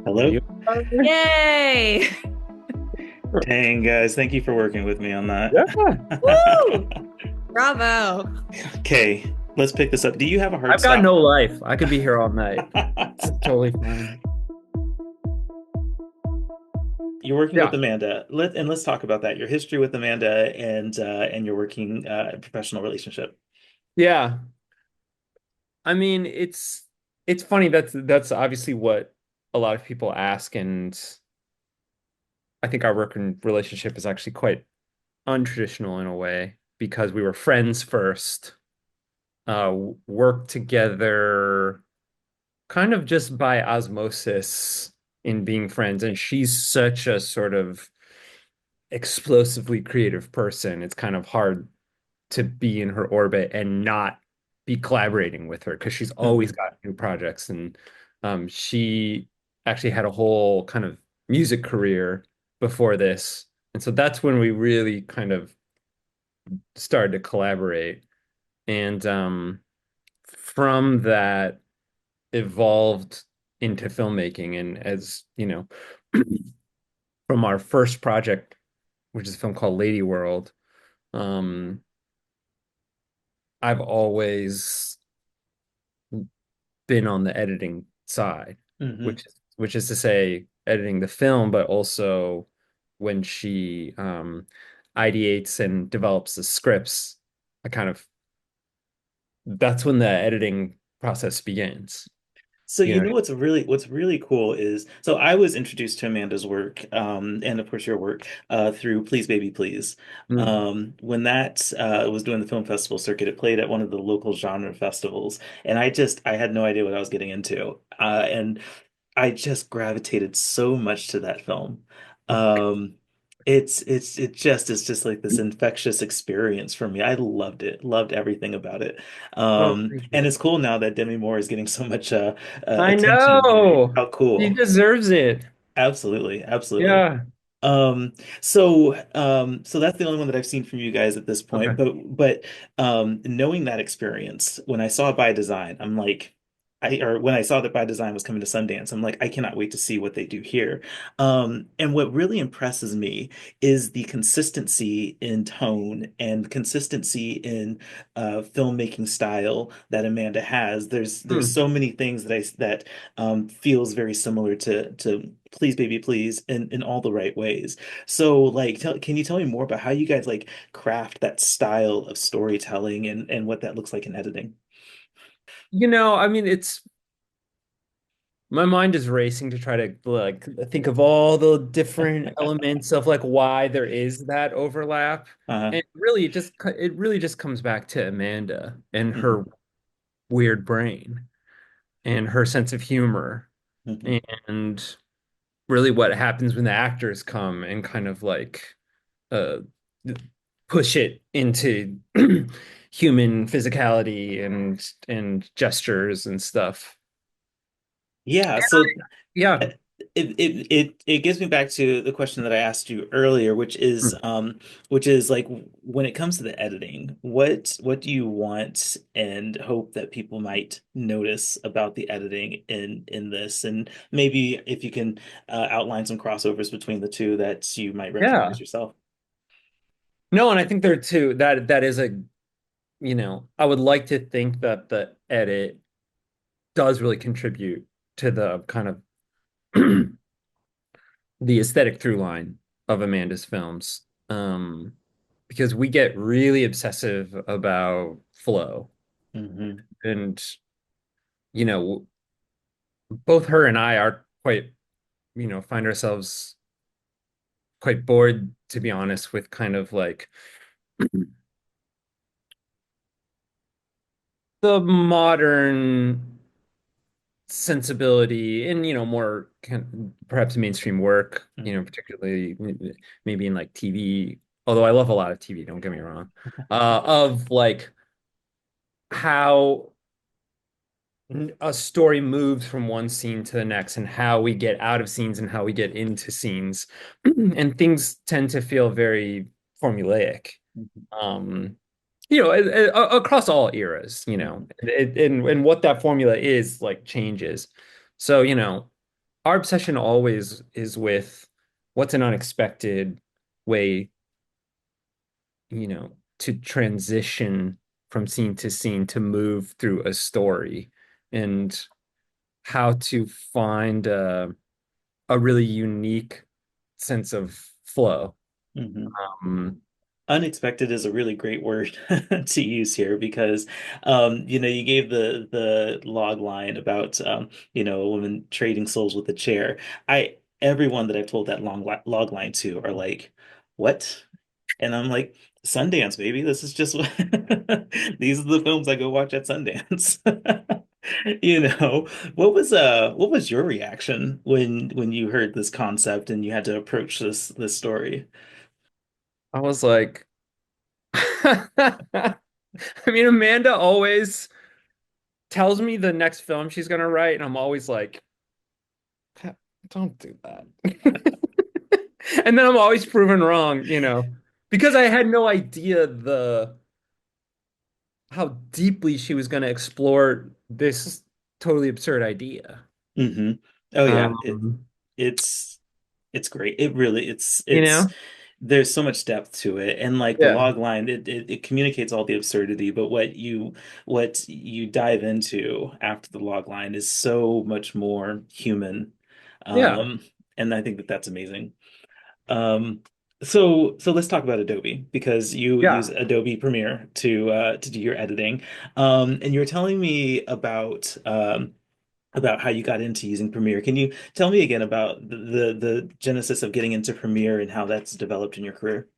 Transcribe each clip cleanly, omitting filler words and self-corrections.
Are Hello? you? Yay! Dang, guys, thank you for working with me on that. Yeah, Woo! Bravo. Okay, let's pick this up. Do you have a hard I've got stop? no life. I could be here all night. It's totally fine. You're working with Yeah, Amanda. Let's talk about that. Your history with Amanda and your working professional relationship. yeah. I mean, it's funny. That's obviously what a lot of people ask, and I think our working relationship is actually quite untraditional in a way because we were friends first, worked together, kind of just by osmosis in being friends, and she's such a sort of explosively creative person. It's kind of hard to be in her orbit and not be collaborating with her because she's always Hmm. got new projects. And she actually had a whole kind of music career before this. And so that's when we really kind of started to collaborate. And from that evolved into filmmaking. And as you know, from our first project, which is a film called Lady World, um, I've always been on the editing side, Hmm. which is to say editing the film, but also when she ideates and develops the scripts, I kind of that's when the editing process begins. So You you know. know what's really cool is so I was introduced to Amanda's work, and of course your work, through Please Baby Please. Mm. When that was doing the film festival circuit, it played at one of the local genre festivals, and I had no idea what I was getting into, and I just gravitated so much to that film. Um, it's just like this infectious experience for me. I loved it, loved everything about it. Oh, thank And you. it's cool now that Demi Moore is getting so much I attention, right? know. How She cool. deserves it. Absolutely, absolutely. Yeah. So that's the only one that I've seen from you guys at this point. Okay. But knowing that experience, when I saw it by design, I'm like, or when I saw that by design was coming to Sundance, I'm like, I cannot wait to see what they do here. And what really impresses me is the consistency in tone and consistency in filmmaking style that Amanda has. There's Hmm. so many things that feels very similar to Please Baby Please in all the right ways. So like can you tell me more about how you guys like craft that style of storytelling and what that looks like in editing? I mean, it's my mind is racing to try to like think of all the different elements of like why there is that overlap. Uh, And really it really just comes back to Amanda and mhm, her weird brain and her sense of humor mhm. and really what happens when the actors come and kind of like uh push it into human physicality and gestures and stuff. Yeah, so Yeah. it gives me back to the question that I asked you earlier, which is like when it comes to the editing, what do you want and hope that people might notice about the editing in this, and maybe if you can outline some crossovers between the two that you might recognize Yeah. yourself. No, and I think there too that is I would like to think that the edit does really contribute to the kind of the aesthetic through line of Amanda's films. Because we get really obsessive about flow. Hmm. And, you know, both her and I are quite, find ourselves quite bored, to be honest, with kind of like the modern sensibility in more perhaps mainstream work, Hmm. particularly maybe in like TV, although I love a lot of TV, don't get me wrong, of like how a story moves from one scene to the next and how we get out of scenes and how we get into scenes and things tend to feel very formulaic, um across all eras, Hmm. and what that formula is like changes. So, our obsession always is with what's an unexpected way, to transition from scene to scene to move through a story and how to find a really unique sense of flow. Mhm. Um, Unexpected is a really great word to use here because you gave the log line about a woman trading souls with a chair. I Everyone that I've told that log line to are like, "What?" And I'm like, "Sundance, baby. This is just these are the films I go watch at Sundance." What was your reaction when you heard this concept and you had to approach this story? I was like, I mean, Amanda always tells me the next film she's gonna write, and I'm always like, don't do that. And then I'm always proven wrong, because I had no idea the how deeply she was gonna explore this totally absurd idea. Hmm. Oh yeah, Um, it's it's great. It really you it's know? there's so much depth to it, and like the Yeah. log line, it communicates all the absurdity, but what you dive into after the log line is so much more human, Yeah. um, and I think that that's amazing. Um, so let's talk about Adobe because you use Yeah. Adobe Premiere to do your editing, and you were telling me about how you got into using Premiere. Can you tell me again about the genesis of getting into Premiere and how that's developed in your career?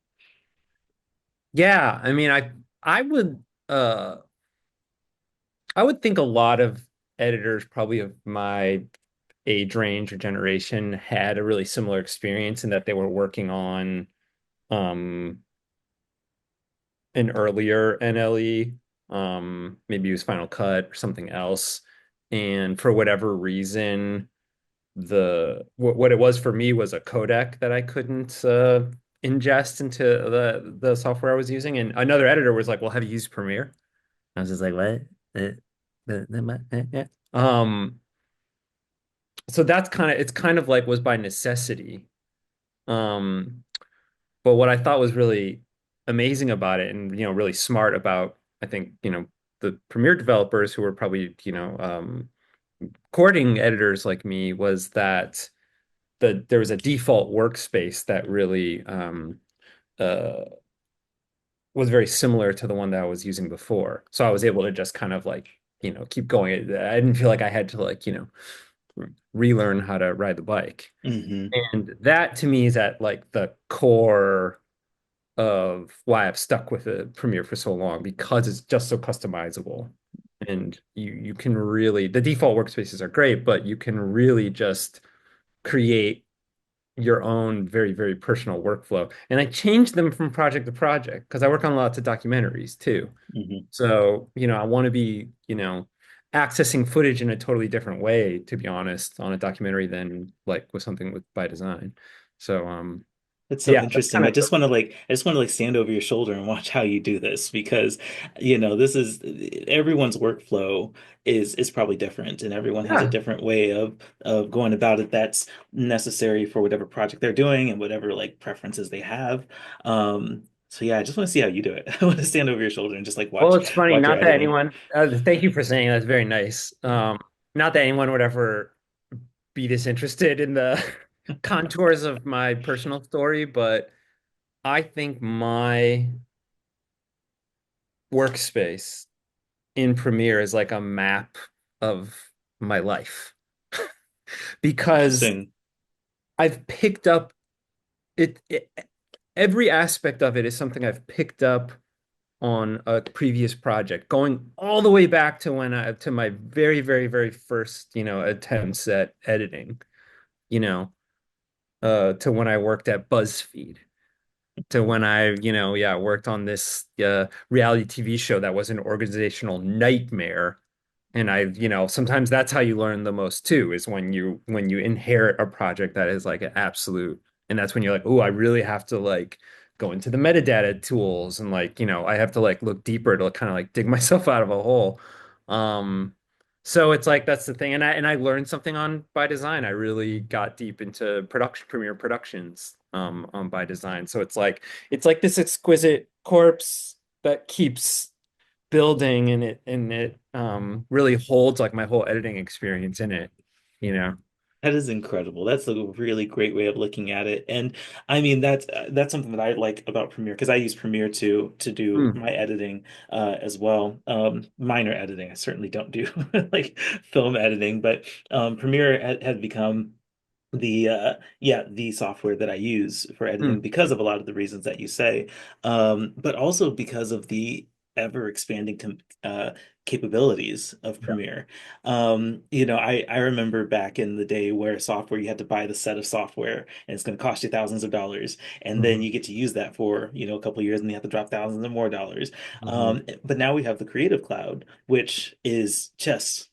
Yeah. I mean, uh I would think a lot of editors probably of my age range or generation had a really similar experience in that they were working on um an earlier NLE, maybe it was Final Cut or something else. And for whatever reason, what it was for me was a codec that I couldn't ingest into the software I was using. And another editor was like, "Well, have you used Premiere?" I was just like, "What?" Yeah. So it's kind of like was by necessity. Um, but what I thought was really amazing about it and really smart about, I think, the Premiere developers who were probably, courting editors like me was that there was a default workspace that really uh was very similar to the one that I was using before. So I was able to just kind of like, keep going. I didn't feel like I had to like, relearn how to ride the bike. Hmm. And that to me is at like the core of why I've stuck with the Premiere for so long because it's just so customizable. And you can really the default workspaces are great, but you can really just create your own very, very personal workflow. And I change them from project to project because I work on lots of documentaries too. Hmm. So, I want to be, accessing footage in a totally different way, to be honest, on a documentary than like with something with by design. So, That's so yeah, that's interesting. kind of I just want to like stand over your shoulder and watch how you do this because, this is everyone's workflow is probably different and everyone has a yeah. different way of going about it that's necessary for whatever project they're doing and whatever like preferences they have. So yeah, I just want to see how you do it. I want to stand over your shoulder and just like Well, watch it's funny, watch your not that editing. anyone, thank you for saying that's very nice. Not that anyone would ever be disinterested in the contours of my personal story, but I think my workspace in Premiere is like a map of my life because Interesting. I've picked up it every aspect of it is something I've picked up on a previous project, going all the way back to to my very, very, very first, attempts at editing, you know, to when I worked at BuzzFeed, to when I, yeah, worked on this reality TV show that was an organizational nightmare. And sometimes that's how you learn the most too, is when you inherit a project that is like an absolute, and that's when you're like, oh, I really have to like go into the metadata tools and like, I have to like look deeper to kind of like dig myself out of a hole. Um, So it's like that's the thing, and I learned something on by design. I really got deep into production, Premiere productions, on by design. So it's like this exquisite corpse that keeps building, and it really holds like my whole editing experience in it, you know. That is incredible. That's a really great way of looking at it. And I mean that's something that I like about Premiere because I use Premiere to do Mm, my editing as well. Minor editing. I certainly don't do like film editing, but Premiere had become the software that I use for editing mm, because of a lot of the reasons that you say, but also because of the ever expanding capabilities of yeah. Premiere. I remember back in the day where software you had to buy the set of software and it's going to cost you thousands of dollars, and then Hmm. you get to use that for a couple of years and you have to drop thousands of more dollars. Hmm. But now we have the Creative Cloud, which is just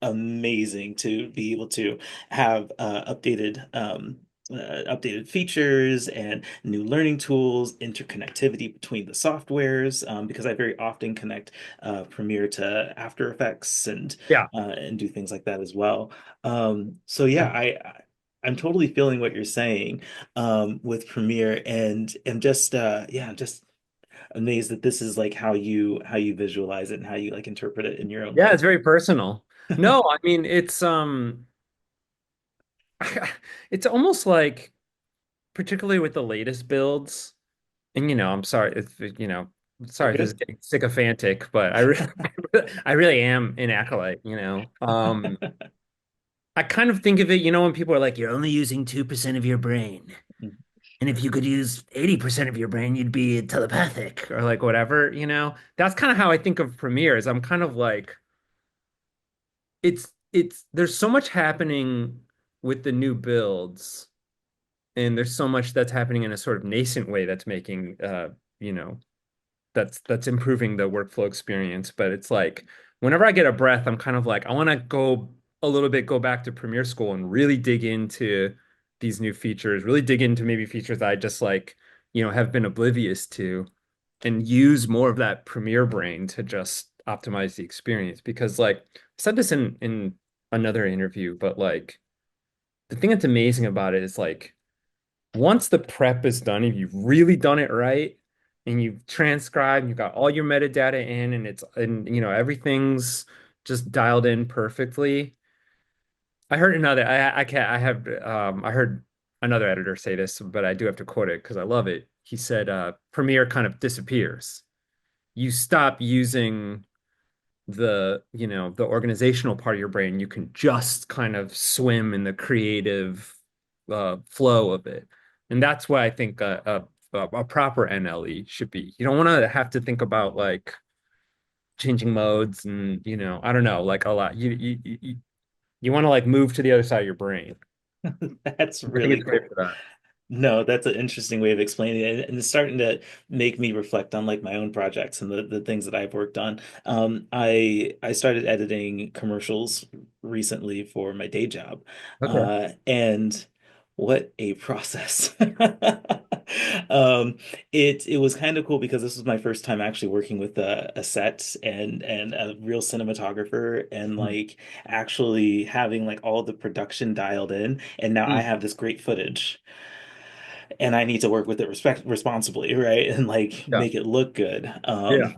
amazing to be able to have updated features and new learning tools, interconnectivity between the softwares, because I very often connect Premiere to After Effects Yeah. and do things like that as well. So yeah, I'm totally feeling what you're saying with Premiere, and am just just amazed that this is like how you visualize it and how you like interpret it in your own Yeah, head. it's very personal. No, I mean it's it's almost like, particularly with the latest builds, and I'm sorry if You're sorry if this is good. getting sycophantic, but I really am an acolyte. I kind of think of it, when people are like, you're only using 2% of your brain. And if you could use 80% of your brain, you'd be telepathic or like whatever. That's kind of how I think of Premiere. I'm kind of like, there's so much happening with the new builds, and there's so much that's happening in a sort of nascent way that's making you know, that's improving the workflow experience. But it's like whenever I get a breath, I'm kind of like, I want to go back to Premiere School and really dig into these new features, really dig into maybe features that I just like, have been oblivious to, and use more of that Premiere brain to just optimize the experience. Because like I said this in another interview, but like the thing that's amazing about it is like once the prep is done, if you've really done it right and you've transcribed, you've got all your metadata in, and everything's just dialed in perfectly. I heard another I can't I have I heard another editor say this, but I do have to quote it because I love it. He said Premiere kind of disappears. You stop using the organizational part of your brain. You can just kind of swim in the creative flow of it. And that's why I think a proper NLE should be. You don't want to have to think about like changing modes, and I don't know, like a lot. You want to like move to the other side of your brain. That's I think really it's great cool. for that. No, that's an interesting way of explaining it, and it's starting to make me reflect on like my own projects and the things that I've worked on. I started editing commercials recently for my day job, Okay. and what a process! It was kind of cool because this was my first time actually working with a set and a real cinematographer and Mm. like actually having like all the production dialed in, and now I Mm. have this great footage and I need to work with it responsibly, right? And like Yeah. make it look good. Yeah.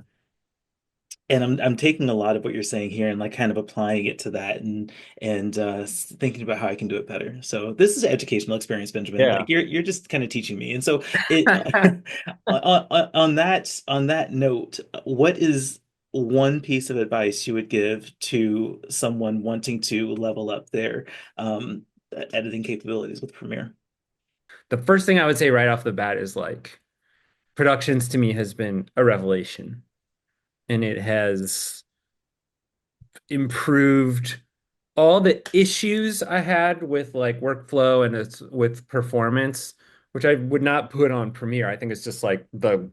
And I'm taking a lot of what you're saying here and like kind of applying it to that and thinking about how I can do it better. So this is an educational experience, Benjamin. Yeah. Like you're just kind of teaching me. And so it on that note, what is one piece of advice you would give to someone wanting to level up their editing capabilities with Premiere? The first thing I would say right off the bat is like productions to me has been a revelation, and it has improved all the issues I had with like workflow and it's with performance, which I would not put on Premiere. I think it's just like the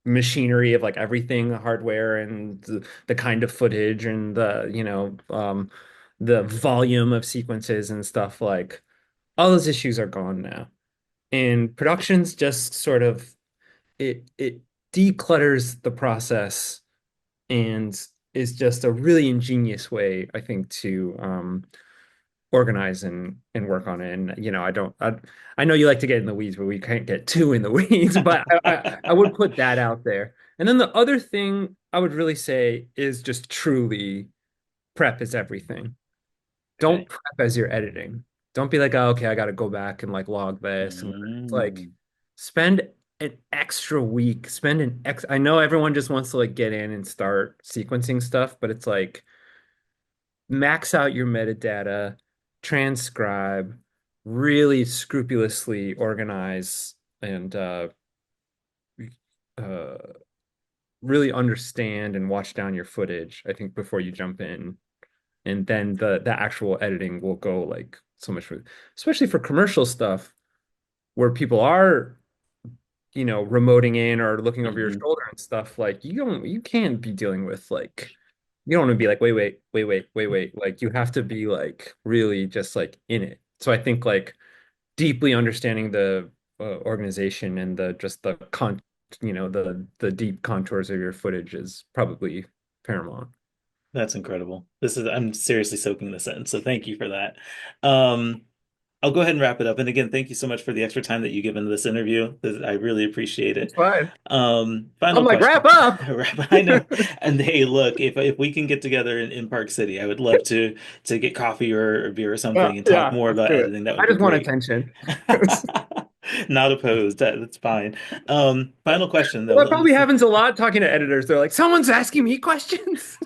machinery of like everything, the hardware and the kind of footage and the volume of sequences and stuff. Like all those issues are gone now. And productions just sort of it declutters the process, and is just a really ingenious way, I think, to organize and work on it. And I know you like to get in the weeds, but we can't get too in the weeds. But I would put that out there. And then the other thing I would really say is just truly prep is everything. Okay. Don't prep as you're editing. Don't be like, oh, okay, I got to go back and like log this. And it's like Mm. spend an extra week, I know everyone just wants to like get in and start sequencing stuff, but it's like max out your metadata, transcribe, really scrupulously organize and uh, really understand and watch down your footage, I think, before you jump in. And then the actual editing will go like so much further, especially for commercial stuff where people are, remoting in or looking over your Hmm. shoulder and stuff. Like you can't be dealing with like you don't want to be like, wait, wait, wait, wait, wait, wait. Like you have to be like really just like in it. So I think like deeply understanding the organization and the just the the deep contours of your footage is probably paramount. That's incredible. I'm seriously soaking this in, so thank you for that. Um, I'll go ahead and wrap it up. And again, thank you so much for the extra time that you give into this interview. I really appreciate It's it. fine. I'm Final like, wrap question. up. I know. And hey, look, if we can get together in Park City, I would love to get coffee or beer or Yeah, something and talk yeah, more let's about do it. editing. That would I be just want great. attention. Not opposed. That's fine. Final question Well, that though. probably happens a lot talking to editors. They're like, someone's asking me questions.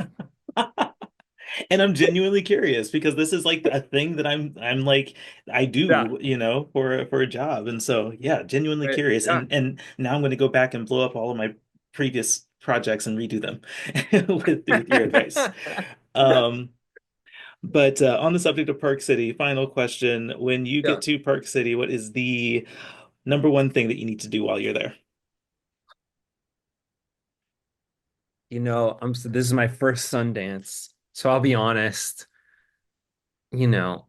And I'm genuinely curious because this is like a thing that I'm like I Yeah, do, for a job. And so yeah, genuinely right. curious. Yeah, And now I'm going to go back and blow up all of my previous projects and redo them with your advice. Um, but on the subject of Park City, final question. When you yeah. get to Park City, what is the number one thing that you need to do while you're there? So this is my first Sundance, so I'll be honest. You know,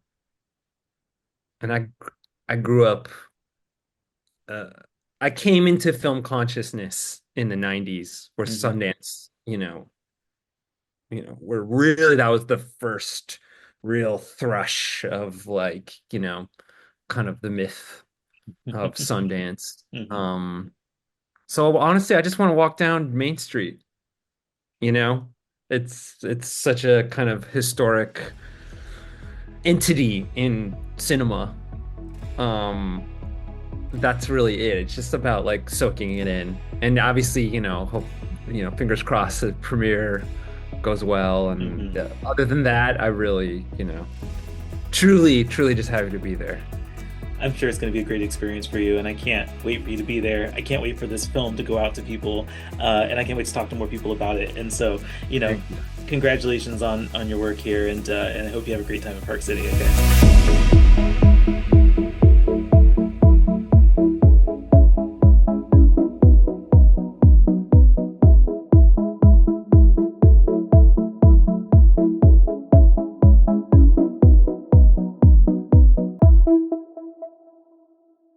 and I grew up. Uh, I came into film consciousness in the '90s, where Hmm. Sundance, where really that was the first real thrush of like, kind of the myth of Sundance. Hmm. So honestly, I just want to walk down Main Street, you know? It's such a kind of historic entity in cinema. Um, that's really it. It's just about like soaking it in. And obviously, fingers crossed the premiere goes well. And Hmm. other than that, I really, truly, truly just happy to be there. I'm sure it's going to be a great experience for you, and I can't wait for you to be there. I can't wait for this film to go out to people, and I can't wait to talk to more people about it. And so, Thank you. congratulations on your work here, and I hope you have a great time in Park City. Okay.